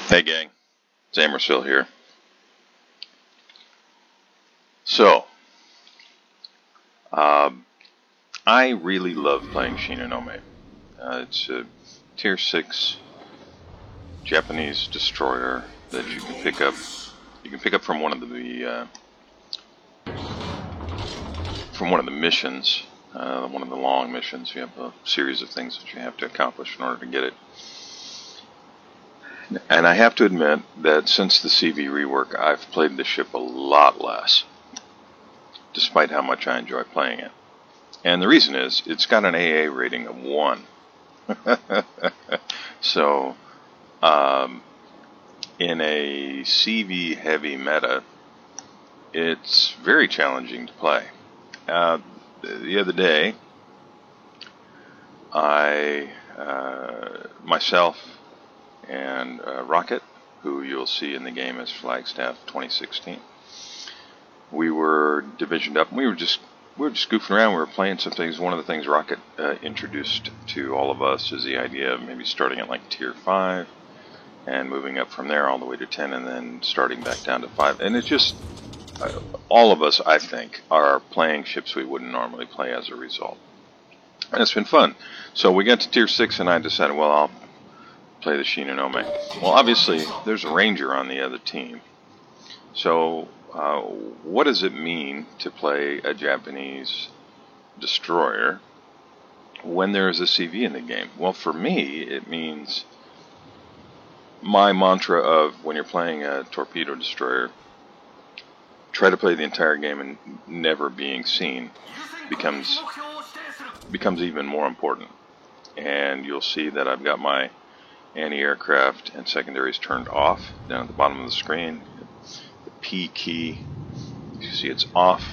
Hey gang, it's Amersville here. So, I really love playing Shinonome. It's a tier 6 Japanese destroyer that you can pick up. You can pick up from one of the missions, one of the long missions. You have a series of things that you have to accomplish in order to get it. And I have to admit that since the CV rework, I've played the ship a lot less, despite how much I enjoy playing it. And the reason is, it's got an AA rating of 1. So, in a CV heavy meta, it's very challenging to play. The other day, myself and Rocket, who you'll see in the game as Flagstaff 2016, we were divisioned up, and we were just goofing around. We were playing some things. One of the things Rocket introduced to all of us is the idea of maybe starting at like tier 5 and moving up from there all the way to 10 and then starting back down to 5. And it's just, all of us, I think, are playing ships we wouldn't normally play as a result. And it's been fun. So we got to tier 6 and I decided, well, I'll play the Shinonome. Well, obviously, there's a Ranger on the other team. So, what does it mean to play a Japanese destroyer when there is a CV in the game? Well, for me, it means my mantra of when you're playing a torpedo destroyer, try to play the entire game and never being seen becomes even more important. And you'll see that I've got my anti-aircraft and secondaries turned off down at the bottom of the screen. The P key, you see it's off,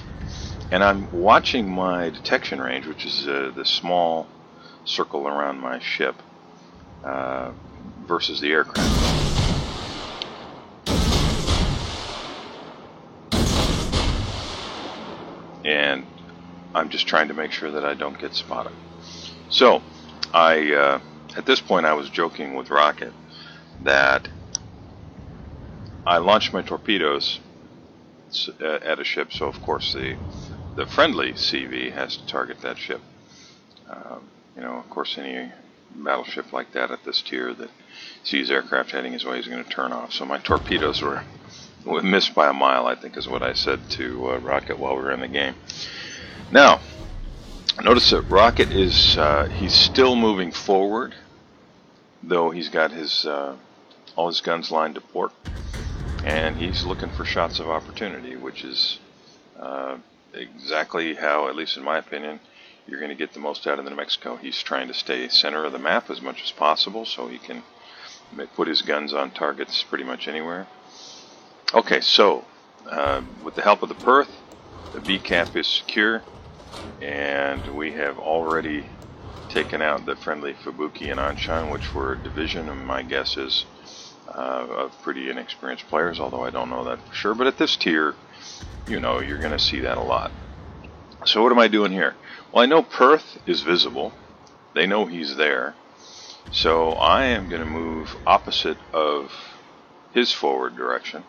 and I'm watching my detection range, which is the small circle around my ship, versus the aircraft. And I'm just trying to make sure that I don't get spotted. So at this point, I was joking with Rocket that I launched my torpedoes at a ship, so of course the friendly CV has to target that ship. Of course, any battleship like that at this tier that sees aircraft heading his way is going to turn off. So my torpedoes were missed by a mile, I think is what I said to Rocket while we were in the game. Now, notice that Rocket is he's still moving forward, though he's got his all his guns lined to port, and he's looking for shots of opportunity, which is exactly how, at least in my opinion, you're going to get the most out of the New Mexico. He's trying to stay center of the map as much as possible so he can put his guns on targets pretty much anywhere. Okay, so with the help of the Perth, the B cap is secure, and we have already taken out the friendly Fubuki and Anshan, which were a division, and my guess is of pretty inexperienced players, although I don't know that for sure. But at this tier, you're going to see that a lot. So what am I doing here? Well, I know Perth is visible. They know he's there. So I am going to move opposite of his forward direction,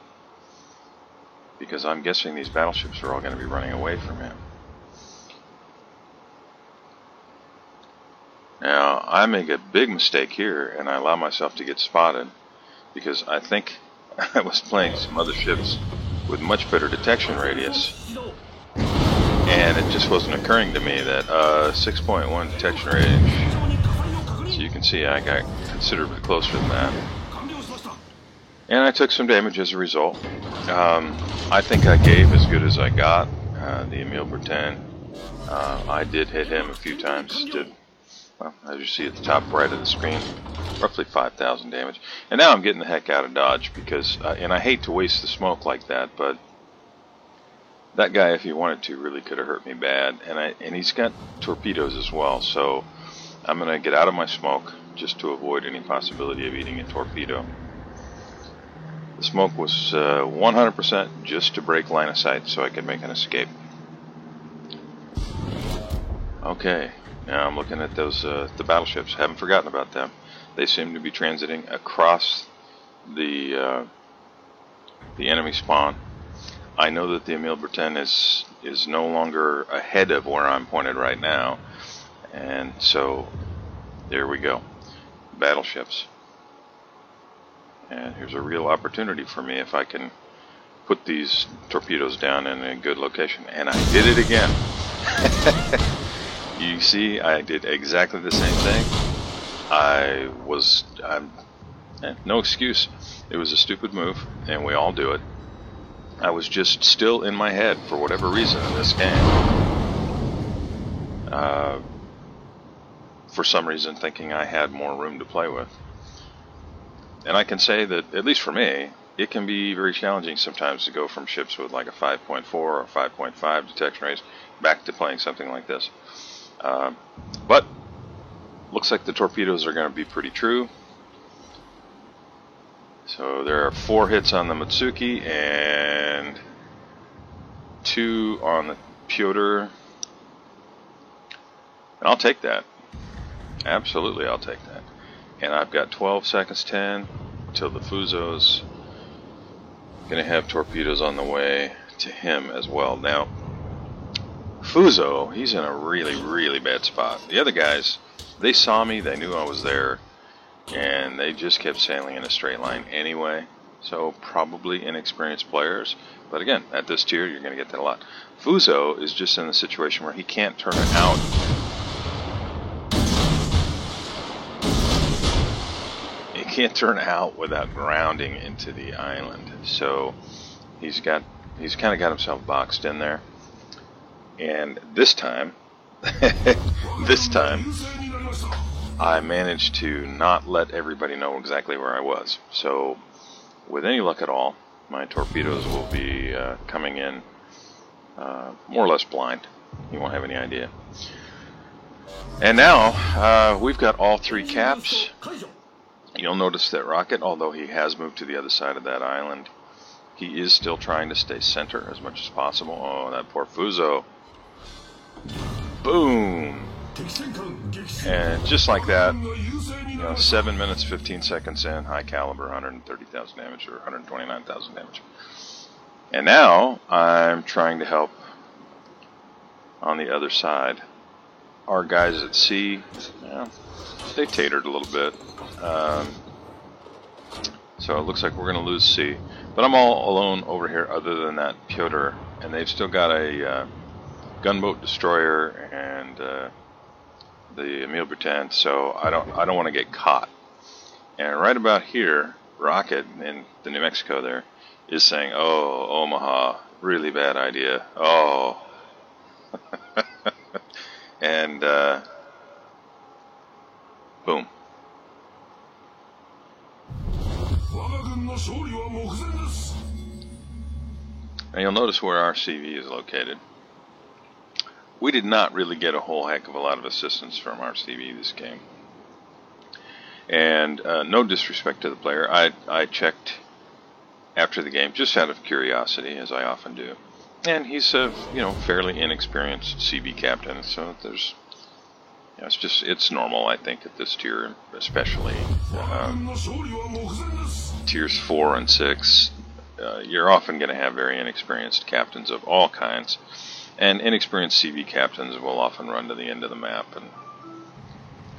because I'm guessing these battleships are all going to be running away from him. Now, I make a big mistake here, and I allow myself to get spotted, because I think I was playing some other ships with much better detection radius, and it just wasn't occurring to me that 6.1 detection range, so you can see I got considerably closer than that. And I took some damage as a result. I think I gave as good as I got. The Emile Bertin, I did hit him a few times. Well, as you see at the top right of the screen, roughly 5,000 damage. And now I'm getting the heck out of Dodge because, and I hate to waste the smoke like that, but that guy, if he wanted to, really could have hurt me bad. And he's got torpedoes as well, so I'm going to get out of my smoke just to avoid any possibility of eating a torpedo. The smoke was 100% just to break line of sight so I could make an escape. Okay, now I'm looking at those the battleships. Haven't forgotten about them. They seem to be transiting across the enemy spawn. I know that the Emile Bertin is no longer ahead of where I'm pointed right now, and so there we go. Battleships. And here's a real opportunity for me if I can put these torpedoes down in a good location. And I did it again. You see, I did exactly the same thing. No excuse. It was a stupid move, and we all do it. I was just still in my head for whatever reason in this game. For some reason thinking I had more room to play with. And I can say that, at least for me, it can be very challenging sometimes to go from ships with like a 5.4 or 5.5 detection rates back to playing something like this. But looks like the torpedoes are going to be pretty true. So there are 4 hits on the Mitsuki and 2 on the Pyotr. And I'll take that. Absolutely, I'll take that. And I've got 12 seconds, 10, till the Fuzo's going to have torpedoes on the way to him as well. Now, Fuzo, he's in a really, really bad spot. The other guys, they saw me, they knew I was there, and they just kept sailing in a straight line anyway. So probably inexperienced players. But again, at this tier, you're going to get that a lot. Fuzo is just in a situation where he can't turn it out. He can't turn out without grounding into the island. So he's kind of got himself boxed in there. And this time, I managed to not let everybody know exactly where I was. So with any luck at all, my torpedoes will be coming in more or less blind. You won't have any idea. And now we've got all 3 caps. You'll notice that Rocket, although he has moved to the other side of that island, he is still trying to stay center as much as possible. Oh, that poor Fuzo. Boom! And just like that, 7 minutes, 15 seconds in, high caliber, 130,000 damage, or 129,000 damage. And now, I'm trying to help on the other side. Our guys at sea, they tatered a little bit. So it looks like we're going to lose C. But I'm all alone over here other than that Pyotr. And they've still got a gunboat destroyer and the Emile Bertin, so I don't want to get caught. And right about here, Rocket in the New Mexico there is saying, "Oh, Omaha, really bad idea. Oh." And boom. Now you'll notice where our CV is located. We did not really get a whole heck of a lot of assistance from our CV this game. And no disrespect to the player, I checked after the game just out of curiosity, as I often do. And he's a fairly inexperienced CB captain, so there's it's normal, I think, at this tier, especially tiers 4 and 6. You're often going to have very inexperienced captains of all kinds, and inexperienced CB captains will often run to the end of the map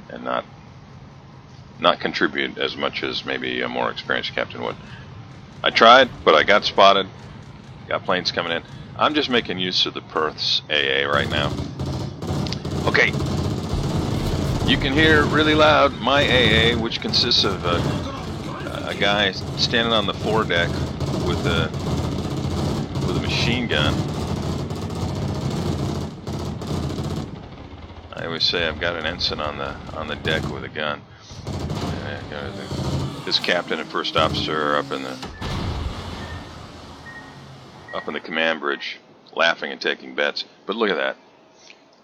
and not contribute as much as maybe a more experienced captain would. I tried, but I got spotted. Got planes coming in. I'm just making use of the Perth's AA right now. Okay, you can hear really loud my AA, which consists of a guy standing on the foredeck with a machine gun. I always say I've got an ensign on the deck with a gun. His captain and first officer are up in the command bridge, laughing and taking bets. But look at that!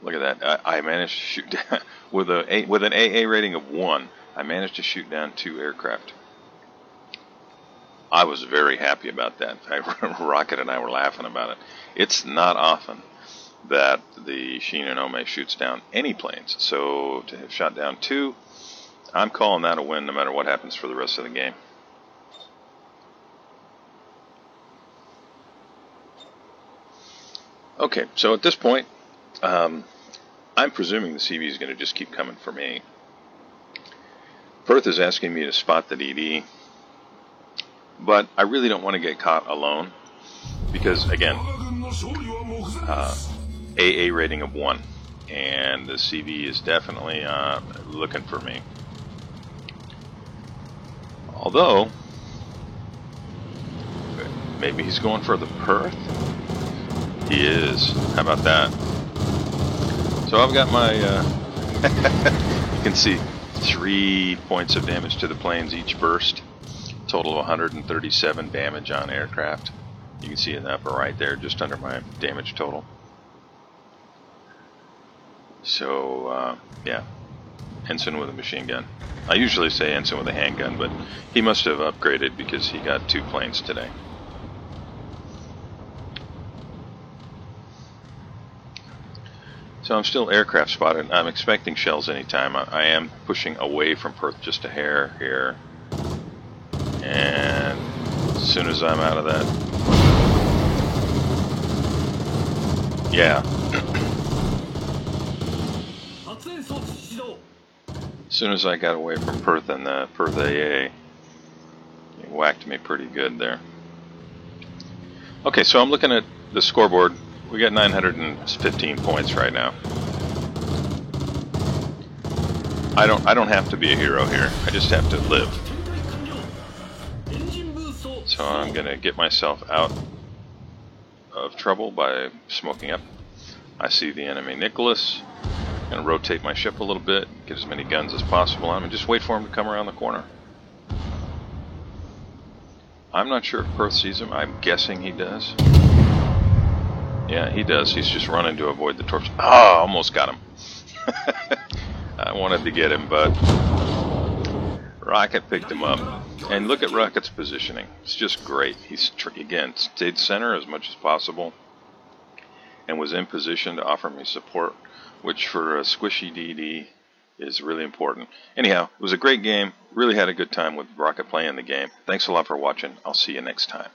Look at that! I managed to shoot down with an AA rating of 1. I managed to shoot down 2 aircraft. I was very happy about that. Rocket and I were laughing about it. It's not often that the Shinonome shoots down any planes. So to have shot down 2, I'm calling that a win no matter what happens for the rest of the game. Okay, so at this point, I'm presuming the CV is going to just keep coming for me. Perth is asking me to spot the DD, but I really don't want to get caught alone because, again, AA rating of 1, and the CV is definitely looking for me. Although, maybe he's going for the Perth? He is. How about that? So I've got my, you can see 3 points of damage to the planes each burst. Total of 137 damage on aircraft. You can see in the upper right there, just under my damage total. So, yeah. Ensign with a machine gun. I usually say ensign with a handgun, but he must have upgraded because he got 2 planes today. So I'm still aircraft spotted. I'm expecting shells anytime. I am pushing away from Perth just a hair here. And as soon as I'm out of that... Yeah. As soon as I got away from Perth and the Perth AA, he whacked me pretty good there. Okay, so I'm looking at the scoreboard. We got 915 points right now. I don't have to be a hero here. I just have to live. So I'm gonna get myself out of trouble by smoking up. I see the enemy Nicholas. Gonna rotate my ship a little bit, get as many guns as possible on him, and just wait for him to come around the corner. I'm not sure if Perth sees him. I'm guessing he does. Yeah, he does. He's just running to avoid the torch. Oh, almost got him. I wanted to get him, but Rocket picked him up. And look at Rocket's positioning. It's just great. He's, again, stayed center as much as possible and was in position to offer me support, which for a squishy DD is really important. Anyhow, it was a great game. Really had a good time with Rocket playing the game. Thanks a lot for watching. I'll see you next time.